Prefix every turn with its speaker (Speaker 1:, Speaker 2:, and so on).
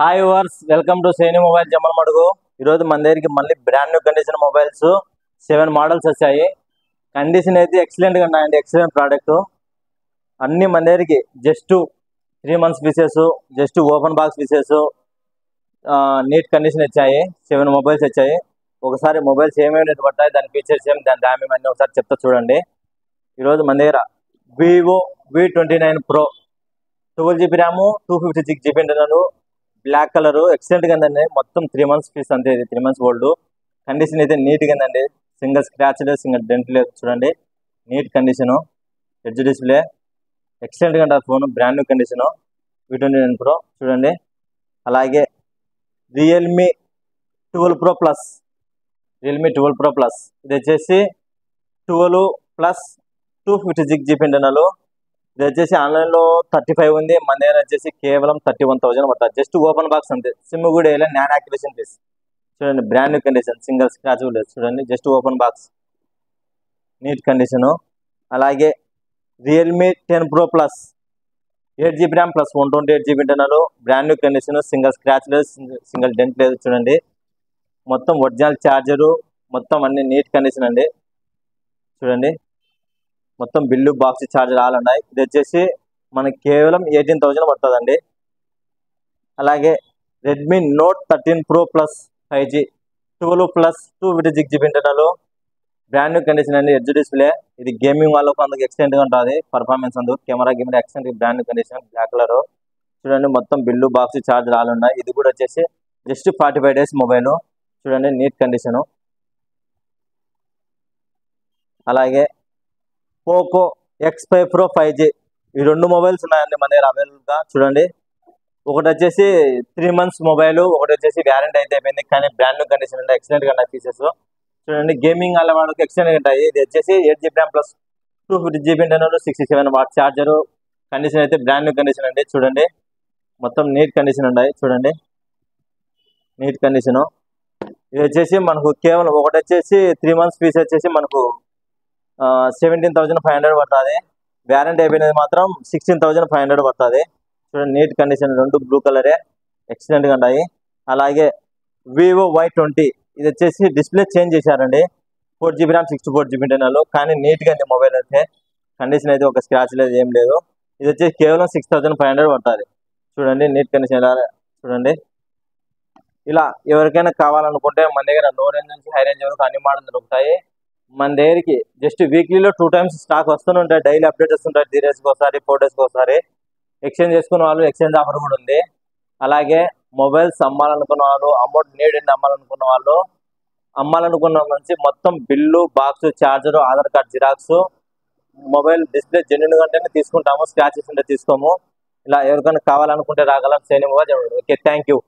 Speaker 1: Hi వర్స్ welcome to Seni mobile Jammalamadugu. ఈరోజు మన దగ్గరికి మళ్ళీ brand new condition mobiles 7 models వచ్చాయి. కండిషన్ అయితే ఎక్సలెంట్గా ఉన్నాయండి. ఎక్సలెంట్ ప్రోడక్ట్ అన్ని మన దగ్గరికి just 3 months pieces, just open box pieces, neat condition వచ్చాయి. 7 మొబైల్స్ వచ్చాయి. ఒకసారి మొబైల్స్ ఏమేమి పడతాయి, దాని ఫీచర్స్ ఏమి, దాని ర్యామ్ ఏమన్నీ ఒకసారి చెప్తా చూడండి. ఈరోజు మన దగ్గర Vivo V29 Pro 12GB RAM, 256GB internal, black colour ఎక్సలెంట్గా ఉందండి. మొత్తం 3 months పీస్ అంతే. ఇది 3 months ఓల్డ్. కండిషన్ అయితే నీట్గా ఉందండి. సింగిల్ స్క్రాచ్ లేదు, సింగిల్ డెంట్ లేదు. చూడండి నీట్ కండిషను. ఎడ్జ్ డిస్ప్లే ఎక్సలెంట్గా ఉంటుంది. Phone brand new condition V29 Pro చూడండి. అలాగే Realme 12 Pro Plus, Realme 12 Pro Plus ఇది వచ్చేసి 12 ప్లస్ 256GB ఇంటర్నల్. ఇది వచ్చేసి ఆన్లైన్లో 35 ఉంది. మన దగ్గర వచ్చేసి కేవలం 31,000 పడుతుంది. జస్ట్ ఓపెన్ బాక్స్ అంతే. సిమ్ కూడా వేయాలి. నాన్ యాక్టివేషన్ పీస్ చూడండి. Brand new condition, single scratch లేదు. చూడండి just open box, neat condition. అలాగే Realme 10 Pro Plus 8GB RAM plus 128GB internal, brand new condition, single scratch లేదు, సింగిల్ డెంట్ లేదు. చూడండి మొత్తం ఒరిజినల్ ఛార్జరు, మొత్తం అన్ని నీట్ కండిషన్ అండి. చూడండి మొత్తం బిల్లు, బాక్స్, ఛార్జర్ ఆల్ ఉన్నాయి. ఇది వచ్చేసి మనకి కేవలం 18,000 పడుతుందండి. అలాగే Redmi note 13 Pro Plus 5G 12 plus 256GB internal, brand new condition అండి. ఎడ్జ్ డిస్ప్లే ఇది గేమింగ్ వాళ్ళకు అందుకు ఎక్సలెంట్గా ఉంటుంది. పర్ఫార్మెన్స్ అందుకు camera excellent, brand new condition, black colour. చూడండి మొత్తం బిల్లు, బాక్స్, ఛార్జర్ ఆల్ ఉన్నాయి. ఇది కూడా వచ్చేసి జస్ట్ 45 days మొబైల్. చూడండి నీట్ కండిషను. అలాగే పోకో X5 Pro 5G ఈ 2 మొబైల్స్ ఉన్నాయండి మన దగ్గర అవైలబుల్గా. చూడండి ఒకటి వచ్చేసి 3 months మొబైల్, ఒకటి వచ్చేసి వ్యారంటీ అయితే అయిపోయింది, కానీ బ్రాండ్ న్యూ కండిషన్ ఉంటాయి. ఎక్సలెంట్గా ఉన్నాయి ఫీచర్స్. చూడండి గేమింగ్ వాళ్ళ వాళ్ళకి ఎక్సలెంట్గా ఉంటాయి. ఇది వచ్చేసి 8GB RAM plus 250GB internal, 67W charger. Condition అయితే బ్రాండ్ న్యూ కండిషన్ అండి. చూడండి మొత్తం నీట్ కండిషన్ ఉన్నాయి. చూడండి నీట్ కండిషను. ఇది వచ్చేసి మనకు కేవలం ఒకటి వచ్చేసి 3 months పీస్ వచ్చేసి మనకు 17,500 పడుతుంది. వ్యారంటీ అయిపోయినది మాత్రం 16,500 పడుతుంది. చూడండి నీట్ కండిషన్, 2 బ్లూ కలరే ఎక్సలెంట్గా ఉన్నాయి. అలాగే వివో Y20 ఇది వచ్చేసి డిస్ప్లే చేంజ్ చేశారండి. 4GB ర్యామ్ 64GB ఇంటర్నల్, కానీ నీట్గా ఉంది మొబైల్ అయితే. కండిషన్ అయితే ఒక స్క్రాచ్ లేదు, ఏం లేదు. ఇది వచ్చేసి కేవలం 6,500 పడుతుంది. చూడండి నీట్ కండిషన్ ఎలా చూడండి. ఇలా ఎవరికైనా కావాలనుకుంటే మన దగ్గర లో రేంజ్ నుంచి హై రేంజ్ వరకు అన్ని మోడల్ దొరుకుతాయి. మన దగ్గరికి జస్ట్ వీక్లీలో 2 times స్టాక్ వస్తూనే ఉంటాయి. డైలీ అప్డేట్ వస్తుంటాయి. 3 daysకి ఒకసారి, 4 daysకి ఒకసారి. ఎక్స్చేంజ్ చేసుకున్న వాళ్ళు ఎక్స్చేంజ్ ఆఫర్ కూడా ఉంది. అలాగే మొబైల్స్ అమ్మాలనుకున్న వాళ్ళు, అమౌంట్ నీడెండ్ అమ్మాలనుకున్న వాళ్ళు, అమ్మాలనుకున్న నుంచి మొత్తం bill, box, charger, Aadhaar card xerox, mobile display genuine కంటేనే తీసుకుంటాము. స్క్రాచెస్ ఉంటే తీసుకోము. ఇలా ఎవరికైనా కావాలనుకుంటే రాగలం. Seni mobile. Okay, thank you.